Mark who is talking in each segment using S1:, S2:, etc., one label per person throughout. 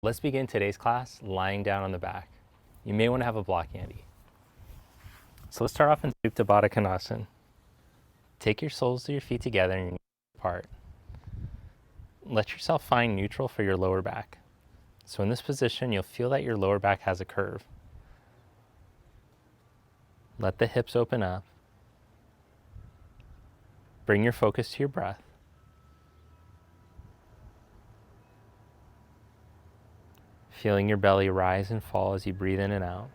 S1: Let's begin today's class lying down on the back. You may want to have a block handy. So let's start off in Supta Baddha Konasana. Take your soles of your feet together and your knees apart. Let yourself find neutral for your lower back. So in this position, you'll feel that your lower back has a curve. Let the hips open up. Bring your focus to your breath. Feeling your belly rise and fall as you breathe in and out.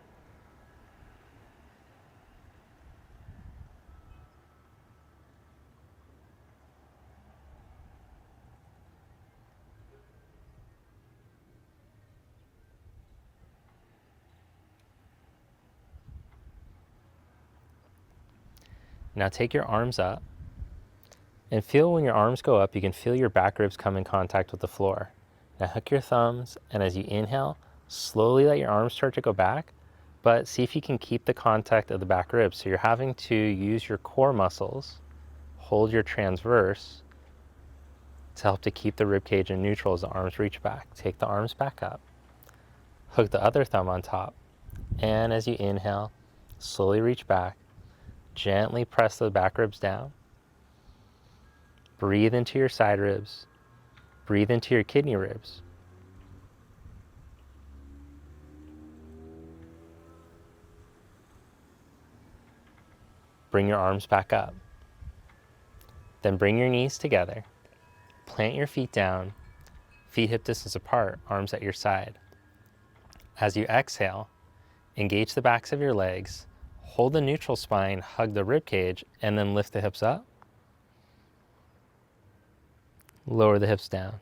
S1: Now take your arms up and feel when your arms go up, you can feel your back ribs come in contact with the floor. Now hook your thumbs, and as you inhale, slowly let your arms start to go back, but see if you can keep the contact of the back ribs. So you're having to use your core muscles, hold your transverse to help to keep the rib cage in neutral as the arms reach back. Take the arms back up, hook the other thumb on top, and as you inhale, slowly reach back. Gently press the back ribs down. Breathe into your side ribs. Breathe into your kidney ribs. Bring your arms back up. Then bring your knees together. Plant your feet down, feet hip distance apart, arms at your side. As you exhale, engage the backs of your legs. Hold the neutral spine, hug the rib cage, and then lift the hips up. Lower the hips down.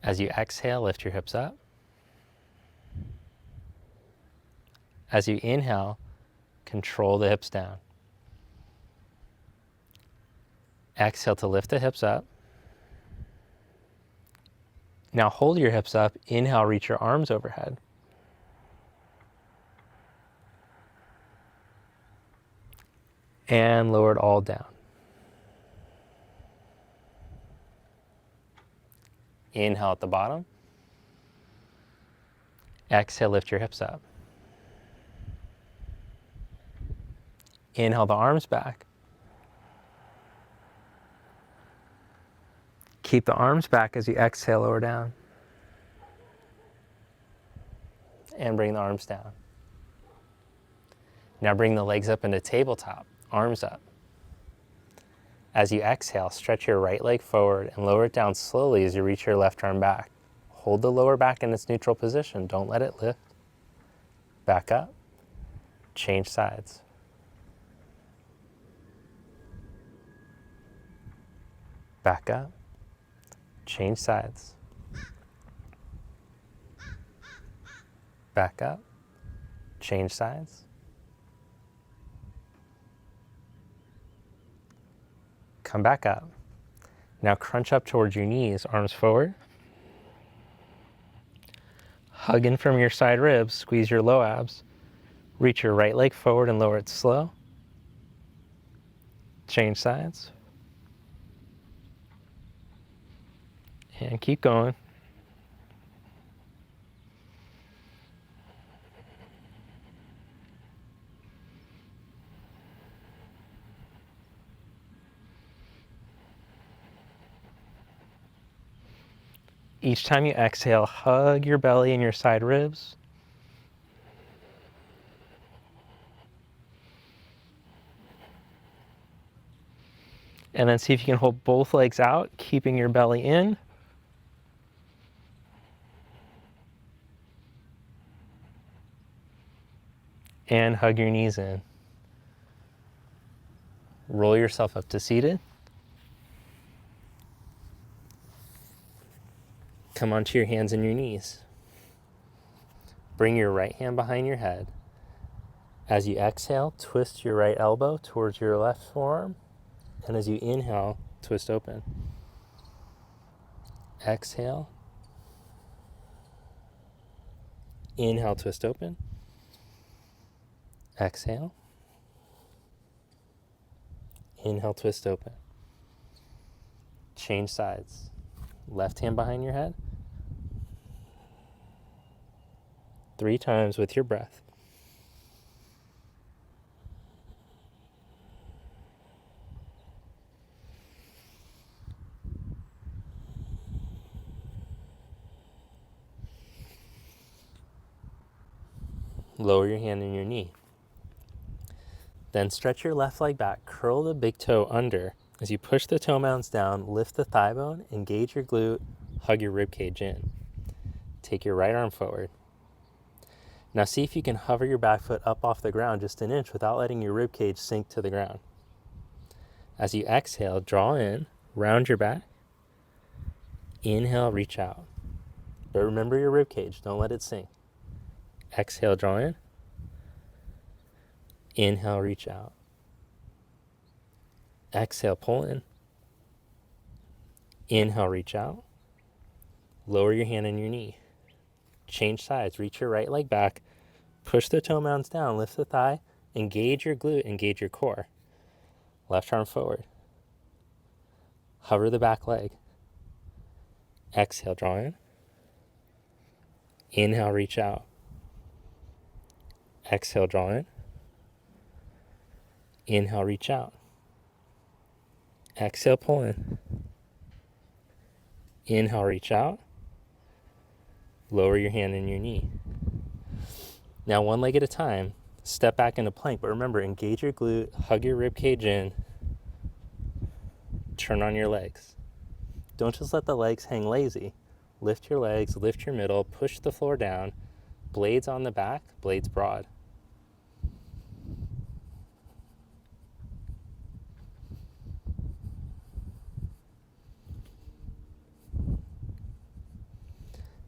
S1: As you exhale, lift your hips up. As you inhale, control the hips down. Exhale to lift the hips up. Now hold your hips up. Inhale, reach your arms overhead. And lower it all down. Inhale at the bottom. Exhale, lift your hips up. Inhale the arms back. Keep the arms back as you exhale, lower down. And bring the arms down. Now bring the legs up into tabletop, arms up. As you exhale, stretch your right leg forward and lower it down slowly as you reach your left arm back. Hold the lower back in its neutral position. Don't let it lift. Back up. Change sides. Back up. Change sides. Back up. Change sides. Come back up. Now crunch up towards your knees, arms forward. Hug in from your side ribs, squeeze your low abs. Reach your right leg forward and lower it slow. Change sides. And keep going. Each time you exhale, hug your belly and your side ribs. And then see if you can hold both legs out, keeping your belly in. And hug your knees in. Roll yourself up to seated. Come onto your hands and your knees. Bring your right hand behind your head. As you exhale, twist your right elbow towards your left forearm. And as you inhale, twist open. Exhale. Inhale, twist open. Exhale. Inhale, twist open. Change sides. Left hand behind your head. 3 times with your breath. Lower your hand in your knee. Then stretch your left leg back, curl the big toe under. As you push the toe mounds down, lift the thigh bone, engage your glute, hug your rib cage in. Take your right arm forward. Now see if you can hover your back foot up off the ground just an inch without letting your rib cage sink to the ground. As you exhale, draw in, round your back. Inhale, reach out. But remember your rib cage, don't let it sink. Exhale, draw in. Inhale, reach out. Exhale, pull in. Inhale, reach out. Lower your hand in your knee. Change sides, reach your right leg back. Push the toe mounds down, lift the thigh. Engage your glute, engage your core. Left arm forward. Hover the back leg. Exhale, draw in. Inhale, reach out. Exhale, draw in. Inhale, reach out. Exhale, pull in. Inhale, reach out. Lower your hand in your knee. Now, one leg at a time, step back into plank. But remember, engage your glute, hug your rib cage in, turn on your legs. Don't just let the legs hang lazy. Lift your legs, lift your middle, push the floor down. Blades on the back, blades broad.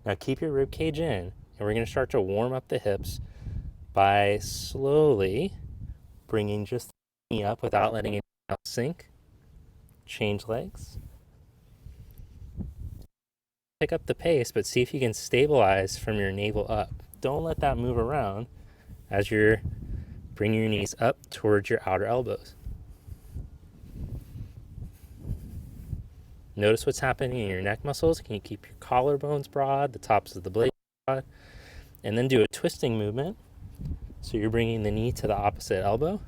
S1: Now keep your rib cage in, and we're going to start to warm up the hips by slowly bringing just the knee up without letting it sink. Change legs. Pick up the pace, but see if you can stabilize from your navel up. Don't let that move around as you're bringing your knees up towards your outer elbows. Notice what's happening in your neck muscles. Can you keep your collarbones broad, the tops of the blades broad? And then do a twisting movement. So you're bringing the knee to the opposite elbow.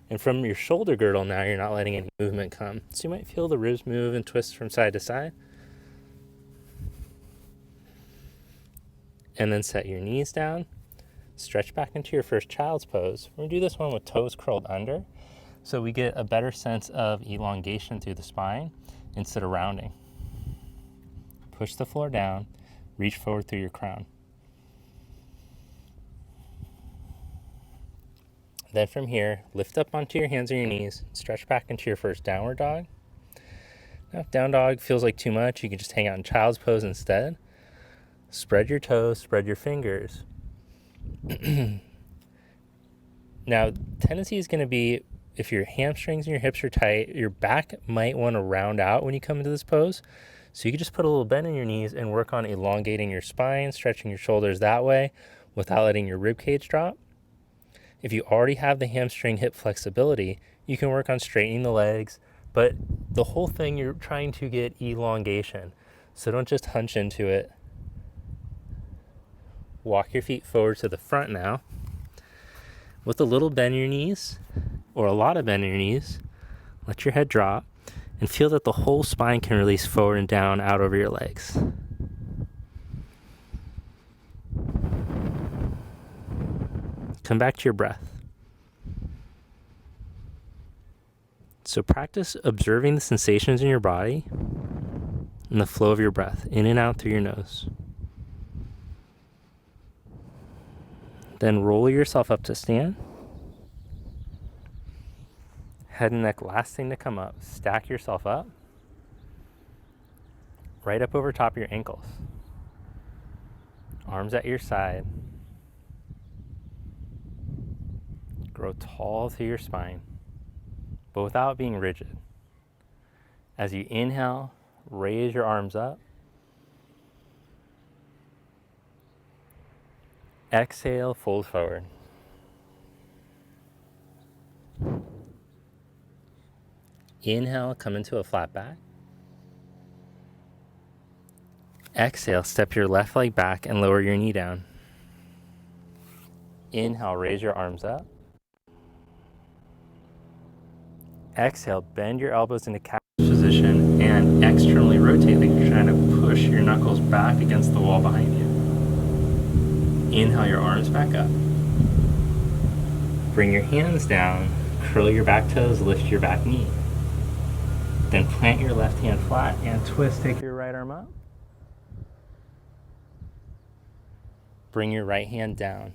S1: And from your shoulder girdle now, you're not letting any movement come. So you might feel the ribs move and twist from side to side. And then set your knees down. Stretch back into your first child's pose. We're going to do this one with toes curled under, so we get a better sense of elongation through the spine instead of rounding. Push the floor down, reach forward through your crown. Then from here, lift up onto your hands or your knees, stretch back into your first downward dog. Now if down dog feels like too much, you can just hang out in child's pose instead. Spread your toes, spread your fingers. Now, tendency is going to be, if your hamstrings and your hips are tight, your back might want to round out when you come into this pose. So you can just put a little bend in your knees and work on elongating your spine, stretching your shoulders that way without letting your rib cage drop. If you already have the hamstring hip flexibility, you can work on straightening the legs, but the whole thing, you're trying to get elongation. So don't just hunch into it. Walk your feet forward to the front now. With a little bend in your knees, or a lot of bend in your knees, let your head drop and feel that the whole spine can release forward and down out over your legs. Come back to your breath. So practice observing the sensations in your body and the flow of your breath in and out through your nose. Then roll yourself up to stand. Head and neck last thing to come up. Stack yourself up. Right up over top of your ankles. Arms at your side. Grow tall through your spine, but without being rigid. As you inhale, raise your arms up. Exhale, fold forward. Inhale, come into a flat back. Exhale, step your left leg back and lower your knee down. Inhale, raise your arms up. Exhale, bend your elbows into cactus position and externally rotate like you're trying to push your knuckles back against the wall behind you. Inhale your arms back up. Bring your hands down, curl your back toes, lift your back knee. Then plant your left hand flat and twist, take your right arm up. Bring your right hand down.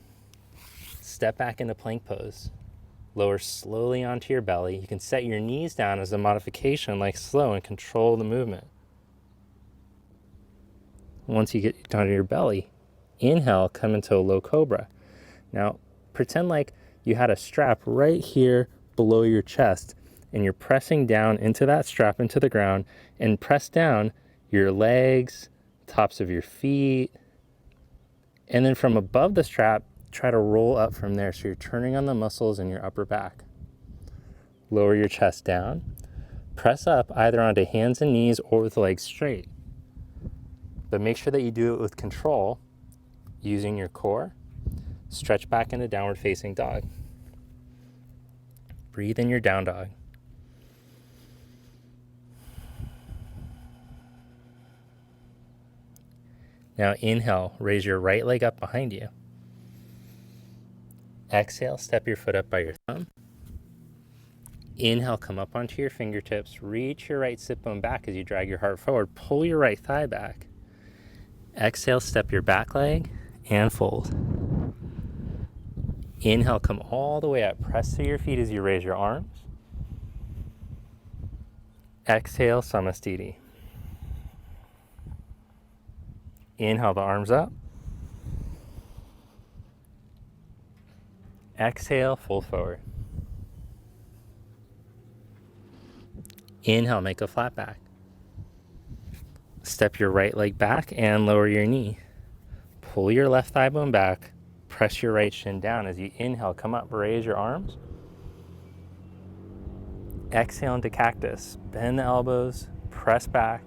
S1: Step back into plank pose. Lower slowly onto your belly. You can set your knees down as a modification, like slow, and control the movement. Once you get down to your belly, inhale, come into a low cobra. Now, pretend like you had a strap right here below your chest, and you're pressing down into that strap into the ground, and press down your legs, tops of your feet, and then from above the strap, try to roll up from there. So you're turning on the muscles in your upper back. Lower your chest down. Press up either onto hands and knees or with legs straight. But make sure that you do it with control, using your core. Stretch back into downward facing dog. Breathe in your down dog. Now inhale, raise your right leg up behind you. Exhale, step your foot up by your thumb. Inhale, come up onto your fingertips. Reach your right sit bone back as you drag your heart forward. Pull your right thigh back. Exhale, step your back leg and fold. Inhale, come all the way up. Press through your feet as you raise your arms. Exhale, Samastiti. Inhale the arms up. Exhale, fold forward. Inhale, make a flat back. Step your right leg back and lower your knee. Pull your left thigh bone back. Press your right shin down as you inhale, come up, raise your arms. Exhale into cactus. Bend the elbows, press back.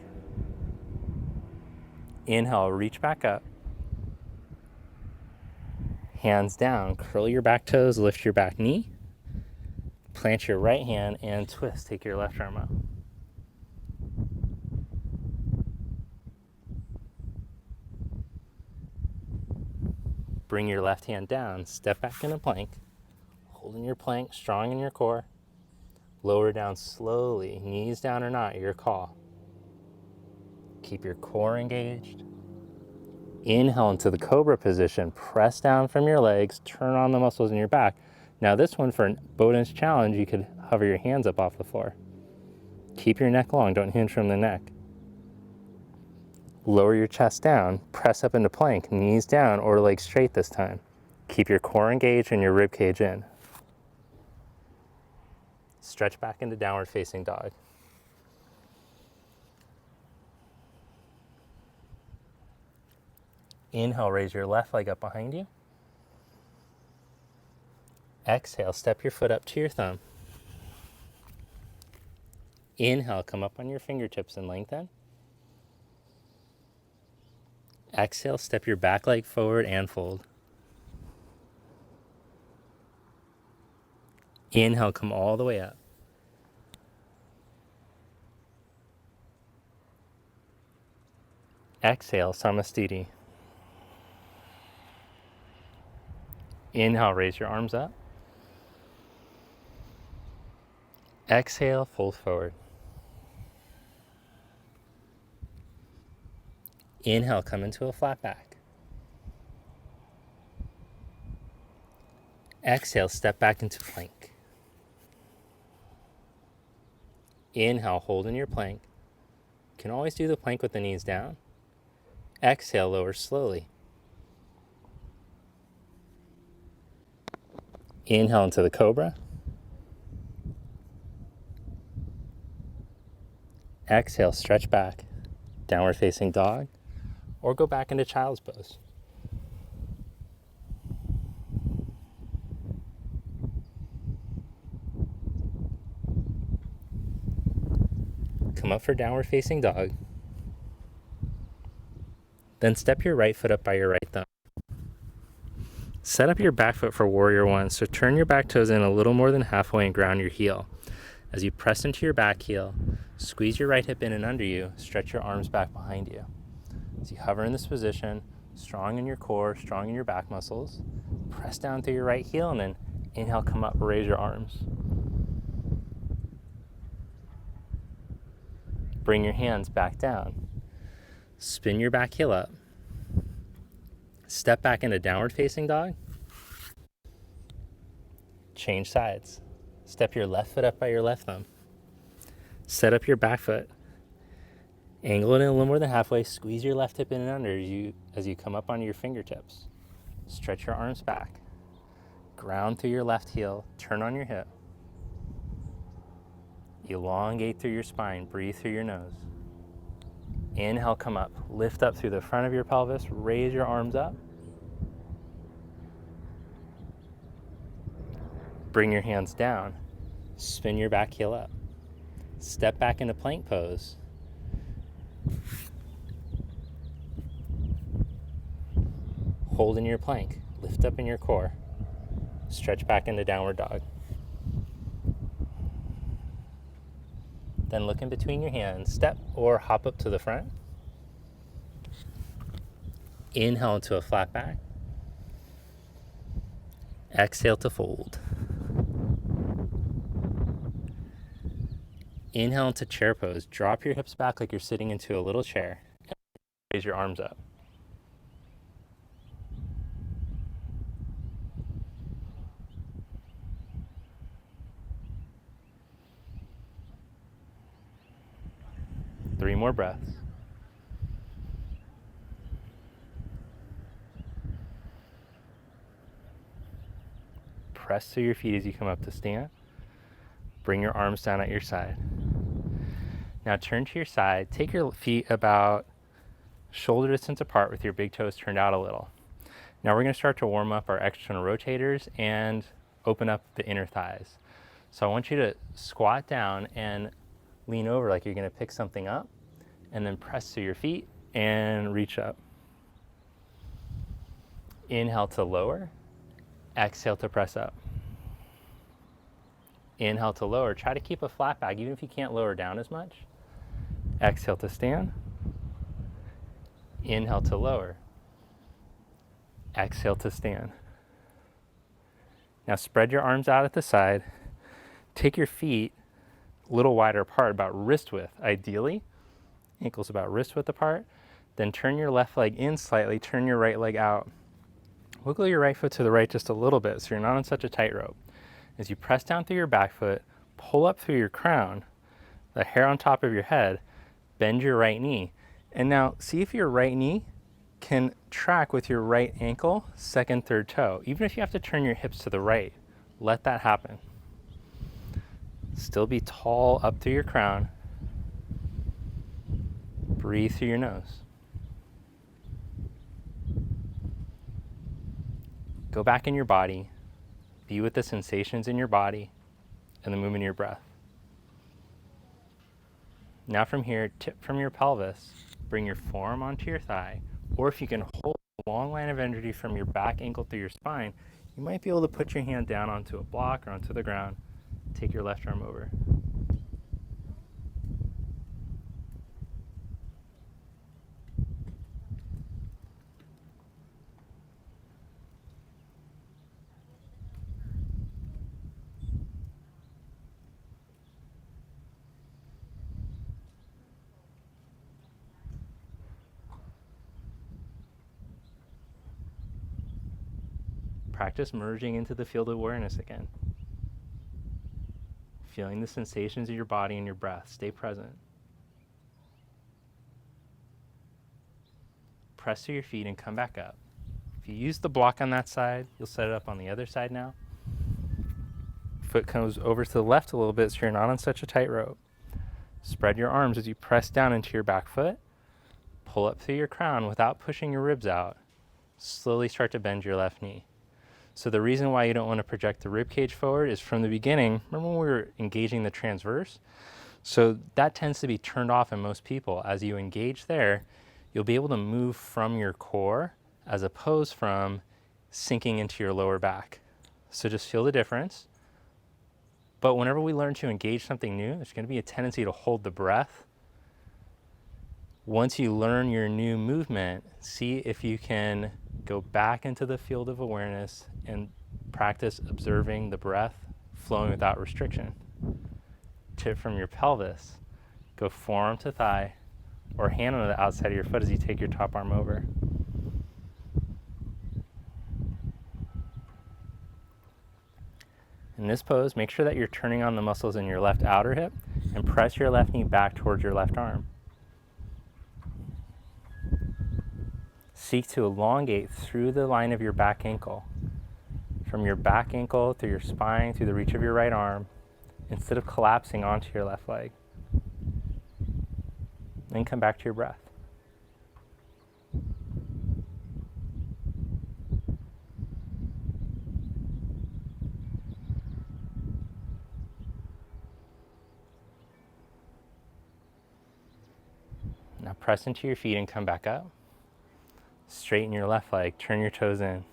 S1: Inhale, reach back up. Hands down, curl your back toes, lift your back knee. Plant your right hand and twist, take your left arm up. Bring your left hand down, step back into plank. Holding your plank, strong in your core. Lower down slowly, knees down or not, your call. Keep your core engaged. Inhale into the cobra position, press down from your legs, turn on the muscles in your back. Now this one, for a bonus challenge, you could hover your hands up off the floor. Keep your neck long, don't hinge from the neck. Lower your chest down, press up into plank, knees down or legs straight this time. Keep your core engaged and your rib cage in. Stretch back into downward facing dog. Inhale, raise your left leg up behind you. Exhale, step your foot up to your thumb. Inhale, come up on your fingertips and lengthen. Exhale, step your back leg forward and fold. Inhale, come all the way up. Exhale, Samastiti. Inhale, raise your arms up. Exhale, fold forward. Inhale, come into a flat back. Exhale, step back into plank. Inhale, hold in your plank. You can always do the plank with the knees down. Exhale, lower slowly. Inhale into the cobra. Exhale, stretch back, downward facing dog, or go back into child's pose. Come up for downward facing dog. Then step your right foot up by your right thumb. Set up your back foot for warrior one, so turn your back toes in a little more than halfway and ground your heel. As you press into your back heel, squeeze your right hip in and under you, stretch your arms back behind you. As you hover in this position, strong in your core, strong in your back muscles, press down through your right heel and then inhale, come up, raise your arms. Bring your hands back down. Spin your back heel up. Step back into downward facing dog. Change sides. Step your left foot up by your left thumb. Set up your back foot. Angle it in a little more than halfway. Squeeze your left hip in and under as you come up onto your fingertips. Stretch your arms back. Ground through your left heel. Turn on your hip. Elongate through your spine. Breathe through your nose. Inhale, come up. Lift up through the front of your pelvis. Raise your arms up. Bring your hands down. Spin your back heel up. Step back into plank pose. Hold in your plank. Lift up in your core. Stretch back into downward dog. Then look in between your hands. Step or hop up to the front. Inhale into a flat back. Exhale to fold. Inhale into chair pose. Drop your hips back like you're sitting into a little chair. Raise your arms up. Three more breaths. Press through your feet as you come up to stand. Bring your arms down at your side. Now turn to your side. Take your feet about shoulder distance apart with your big toes turned out a little. Now we're going to start to warm up our external rotators and open up the inner thighs. So I want you to squat down and lean over like you're going to pick something up, and then press through your feet and reach up. Inhale to lower. Exhale to press up. Inhale to lower. Try to keep a flat back even if you can't lower down as much. Exhale to stand. Inhale to lower. Exhale to stand. Now spread your arms out at the side. Take your feet a little wider apart, about wrist width ideally. Ankles about wrist width apart. Then turn your left leg in slightly, turn your right leg out. Wiggle your right foot to the right just a little bit so you're not on such a tightrope. As you press down through your back foot, pull up through your crown, the hair on top of your head, bend your right knee. And now see if your right knee can track with your right ankle, second, third toe. Even if you have to turn your hips to the right, let that happen. Still be tall up through your crown. Breathe through your nose. Go back in your body. Be with the sensations in your body and the movement of your breath. Now from here, tip from your pelvis, bring your forearm onto your thigh, or if you can hold a long line of energy from your back ankle through your spine, you might be able to put your hand down onto a block or onto the ground. Take your left arm over. Practice merging into the field of awareness again. Feeling the sensations of your body and your breath. Stay present. Press through your feet and come back up. If you use the block on that side, you'll set it up on the other side now. Foot comes over to the left a little bit so you're not on such a tightrope. Spread your arms as you press down into your back foot. Pull up through your crown without pushing your ribs out. Slowly start to bend your left knee. So the reason why you don't want to project the rib cage forward is from the beginning, remember when we were engaging the transverse? So that tends to be turned off in most people. As you engage there, you'll be able to move from your core as opposed from sinking into your lower back. So just feel the difference. But whenever we learn to engage something new, there's going to be a tendency to hold the breath. Once you learn your new movement, see if you can go back into the field of awareness and practice observing the breath flowing without restriction. Tip from your pelvis, go forearm to thigh or hand on the outside of your foot as you take your top arm over. In this pose, make sure that you're turning on the muscles in your left outer hip and press your left knee back towards your left arm. Seek to elongate through the line of your back ankle, from your back ankle through your spine, through the reach of your right arm, instead of collapsing onto your left leg. Then come back to your breath. Now press into your feet and come back up. Straighten your left leg, turn your toes in.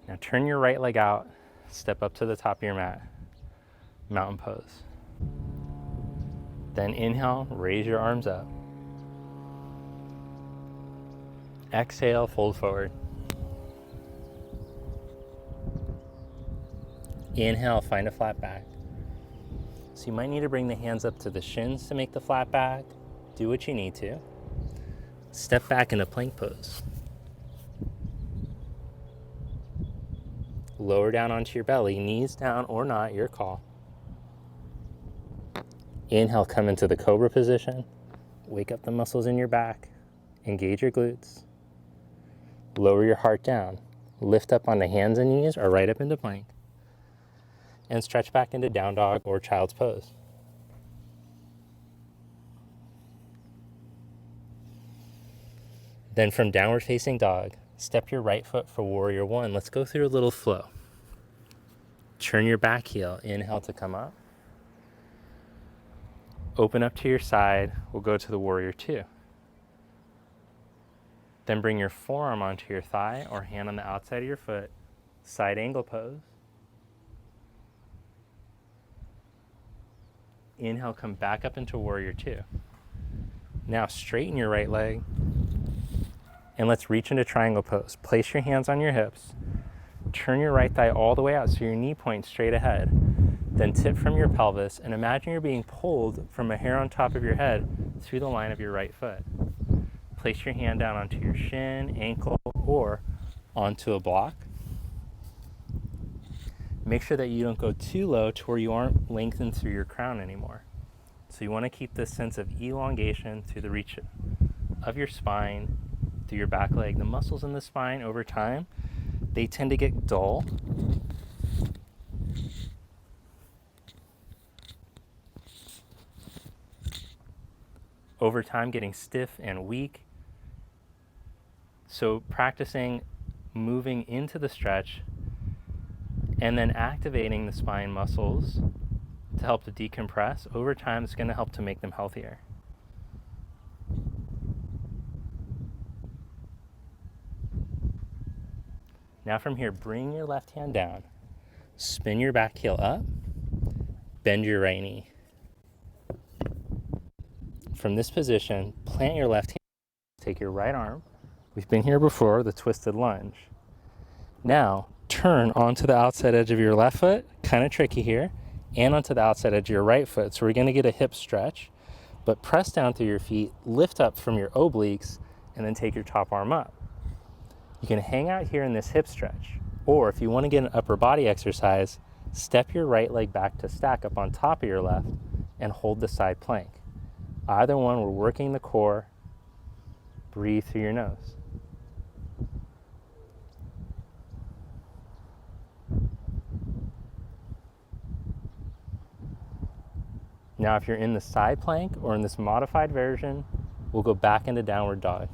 S1: Now turn your right leg out, step up to the top of your mat, mountain pose. Then inhale, raise your arms up. Exhale, fold forward. Inhale, find a flat back. So you might need to bring the hands up to the shins to make the flat back. Do what you need to. Step back into plank pose. Lower down onto your belly, knees down or not, your call. Inhale, come into the cobra position. Wake up the muscles in your back. Engage your glutes. Lower your heart down. Lift up on the hands and knees or right up into plank. And stretch back into down dog or child's pose. Then from downward facing dog, step your right foot for warrior one. Let's go through a little flow. Turn your back heel. Inhale to come up. Open up to your side. We'll go to the warrior two. Then bring your forearm onto your thigh or hand on the outside of your foot. Side angle pose. Inhale, come back up into warrior two. Now straighten your right leg. And let's reach into triangle pose. Place your hands on your hips. Turn your right thigh all the way out so your knee points straight ahead. Then tip from your pelvis and imagine you're being pulled from a hair on top of your head through the line of your right foot. Place your hand down onto your shin, ankle, or onto a block. Make sure that you don't go too low to where you aren't lengthened through your crown anymore. So you want to keep this sense of elongation through the reach of your spine, through your back leg. The muscles in the spine over time, they tend to get dull. Over time getting stiff and weak. So practicing moving into the stretch and then activating the spine muscles to help to decompress, over time it's going to help to make them healthier. Now from here, bring your left hand down, spin your back heel up, bend your right knee. From this position, plant your left hand, take your right arm. We've been here before, the twisted lunge. Now, turn onto the outside edge of your left foot, kind of tricky here, and onto the outside edge of your right foot. So we're going to get a hip stretch, but press down through your feet, lift up from your obliques, and then take your top arm up. You can hang out here in this hip stretch, or if you want to get an upper body exercise, step your right leg back to stack up on top of your left and hold the side plank. Either one, we're working the core. Breathe through your nose. Now, if you're in the side plank or in this modified version, we'll go back into downward dog.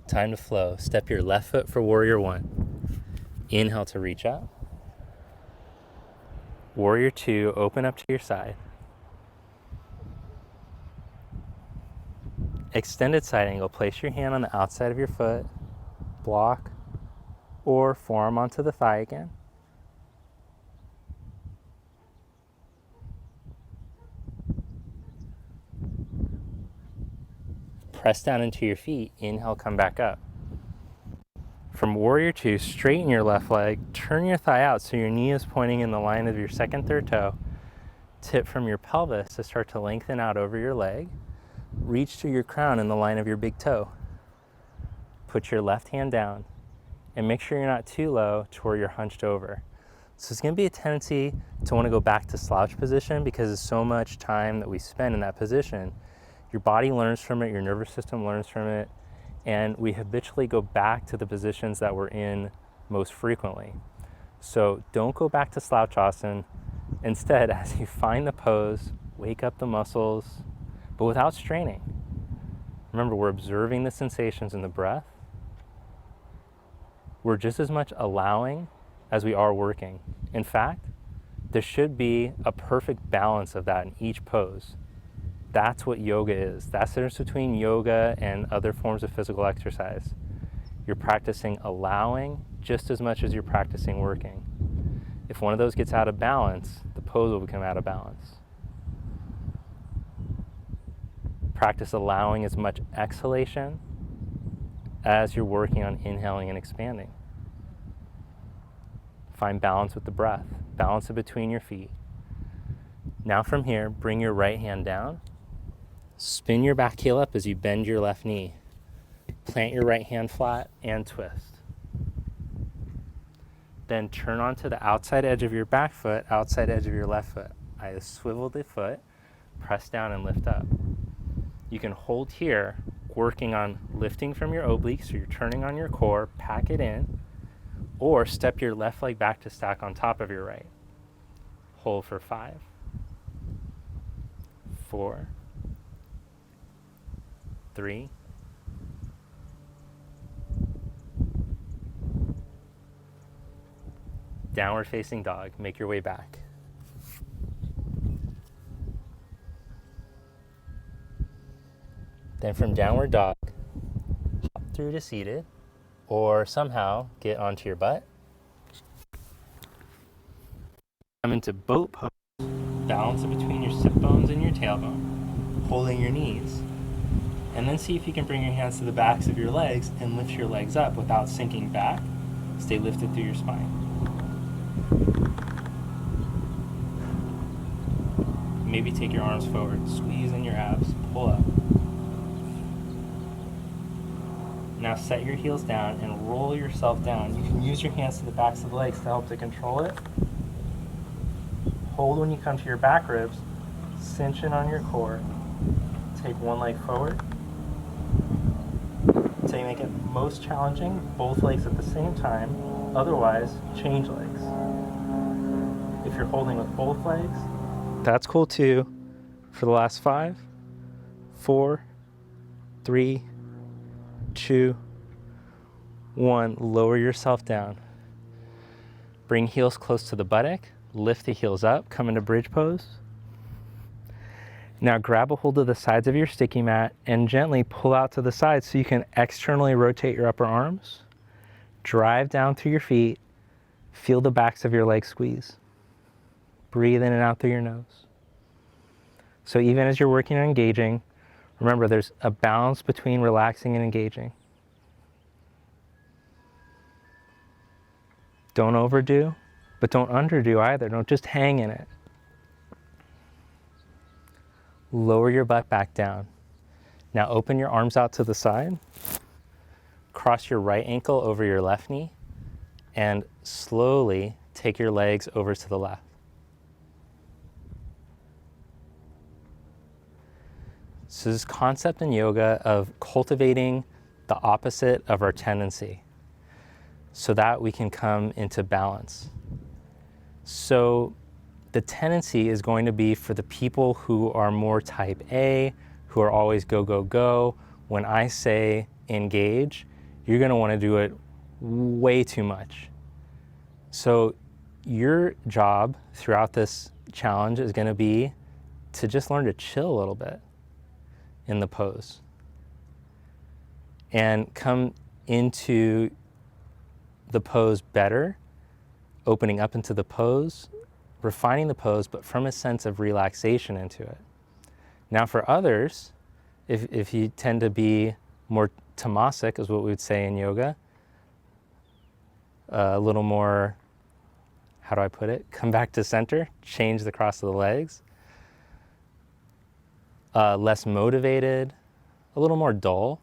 S1: Time to flow. Step your left foot for warrior one. Inhale to reach up. Warrior two, open up to your side. Extended side angle, place your hand on the outside of your foot, block, or forearm onto the thigh again. Press down into your feet, inhale, come back up. From warrior two, straighten your left leg, turn your thigh out so your knee is pointing in the line of your second, third toe. Tip from your pelvis to start to lengthen out over your leg. Reach to your crown in the line of your big toe. Put your left hand down and make sure you're not too low to where you're hunched over. So it's going to be a tendency to want to go back to slouch position because of so much time that we spend in that position. Your body learns from it, your nervous system learns from it, and we habitually go back to the positions that we're in most frequently. So don't go back to slouchasana. Instead, as you find the pose, wake up the muscles, but without straining. Remember, we're observing the sensations in the breath. We're just as much allowing as we are working. In fact, there should be a perfect balance of that in each pose. That's what yoga is. That's the difference between yoga and other forms of physical exercise. You're practicing allowing just as much as you're practicing working. If one of those gets out of balance, the pose will become out of balance. Practice allowing as much exhalation as you're working on inhaling and expanding. Find balance with the breath. Balance it between your feet. Now from here, bring your right hand down. Spin your back heel up as you bend your left knee. Plant your right hand flat and twist. Then turn onto the outside edge of your back foot, outside edge of your left foot. I swivel the foot, press down and lift up. You can hold here, working on lifting from your obliques, so you're turning on your core, pack it in, or step your left leg back to stack on top of your right. Hold for 5, 4, 3, 2, downward facing dog. Make your way back. Then from downward dog, hop through to seated, or somehow get onto your butt. Come into boat pose. Balance it between your sit bones and your tailbone, holding your knees. And then see if you can bring your hands to the backs of your legs and lift your legs up without sinking back. Stay lifted through your spine. Maybe take your arms forward, squeeze in your abs, pull up. Now set your heels down and roll yourself down. You can use your hands to the backs of the legs to help to control it. Hold when you come to your back ribs, cinch in on your core. Take one leg forward. Until you make it most challenging, both legs at the same time. Otherwise, change legs. If you're holding with both legs, that's cool too. For the last 5, 4, 3, 2, 1. Lower yourself down. Bring heels close to the buttock. Lift the heels up. Come into bridge pose. Now grab a hold of the sides of your sticky mat and gently pull out to the side so you can externally rotate your upper arms. Drive down through your feet. Feel the backs of your legs squeeze. Breathe in and out through your nose. So even as you're working on engaging, remember there's a balance between relaxing and engaging. Don't overdo, but don't underdo either. Don't just hang in it. Lower your butt back down. Now open your arms out to the side. Cross your right ankle over your left knee and slowly take your legs over to the left. So this concept in yoga of cultivating the opposite of our tendency so that we can come into balance. So the tendency is going to be for the people who are more type A, who are always go, go, go. When I say engage, you're going to want to do it way too much. So your job throughout this challenge is going to be to just learn to chill a little bit in the pose and come into the pose better, opening up into the pose, refining the pose, but from a sense of relaxation into it. Now for others, if you tend to be more tamasic, is what we would say in yoga, a little more, how do I put it? Come back to center, change the cross of the legs. Less motivated, a little more dull,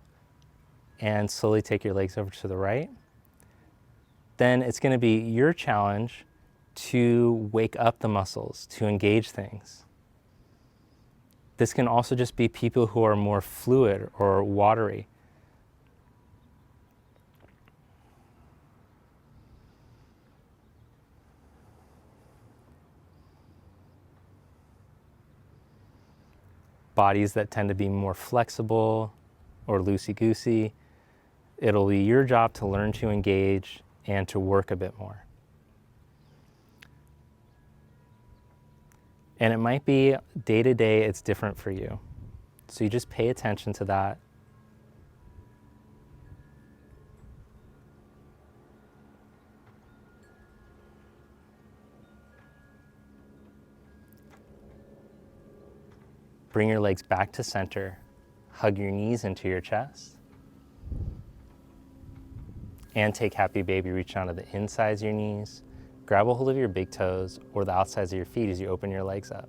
S1: and slowly take your legs over to the right. Then it's going to be your challenge to wake up the muscles, to engage things. This can also just be people who are more fluid or watery. Bodies that tend to be more flexible or loosey-goosey. It'll be your job to learn to engage and to work a bit more. And it might be day to day, it's different for you. So you just pay attention to that. Bring your legs back to center. Hug your knees into your chest. And take happy baby, reach onto the insides of your knees. Grab a hold of your big toes or the outsides of your feet as you open your legs up.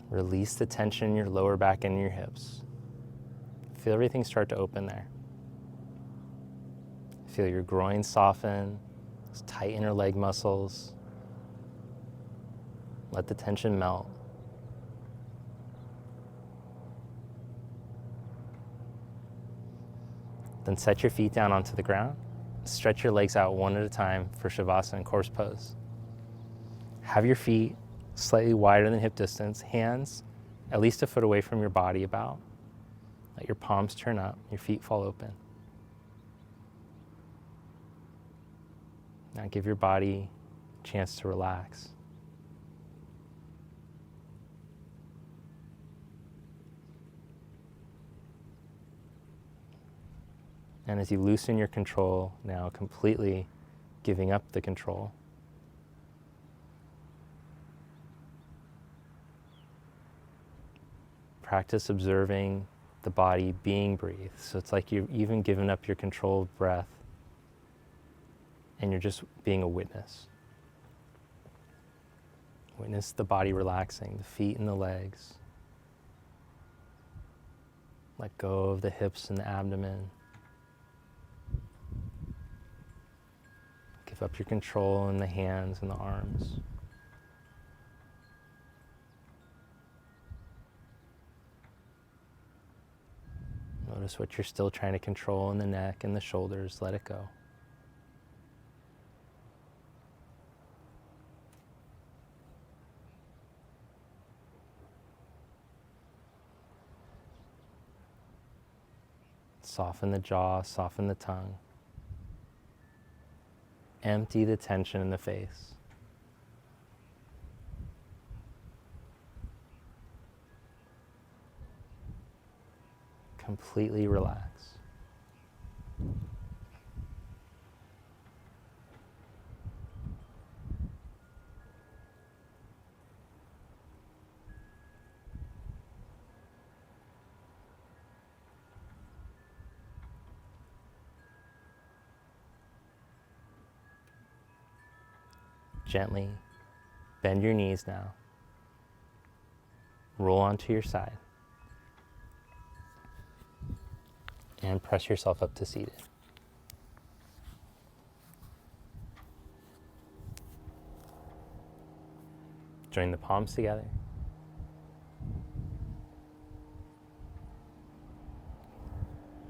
S1: Release the tension in your lower back and your hips. Feel everything start to open there. Feel your groin soften. Tighten your leg muscles. Let the tension melt. Then set your feet down onto the ground. Stretch your legs out one at a time for Shavasana and corpse pose. Have your feet slightly wider than hip distance, hands at least a foot away from your body about. Let your palms turn up, your feet fall open. Now give your body a chance to relax. And as you loosen your control, now completely giving up the control, practice observing the body being breathed. So it's like you've even given up your control of breath and you're just being a witness. Witness the body relaxing, the feet and the legs. Let go of the hips and the abdomen. Give up your control in the hands and the arms. Notice what you're still trying to control in the neck and the shoulders. Let it go. Soften the jaw, soften the tongue. Empty the tension in the face. Completely relax. Gently bend your knees now. Roll onto your side. And press yourself up to seated. Join the palms together.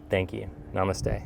S1: Thank you. Namaste.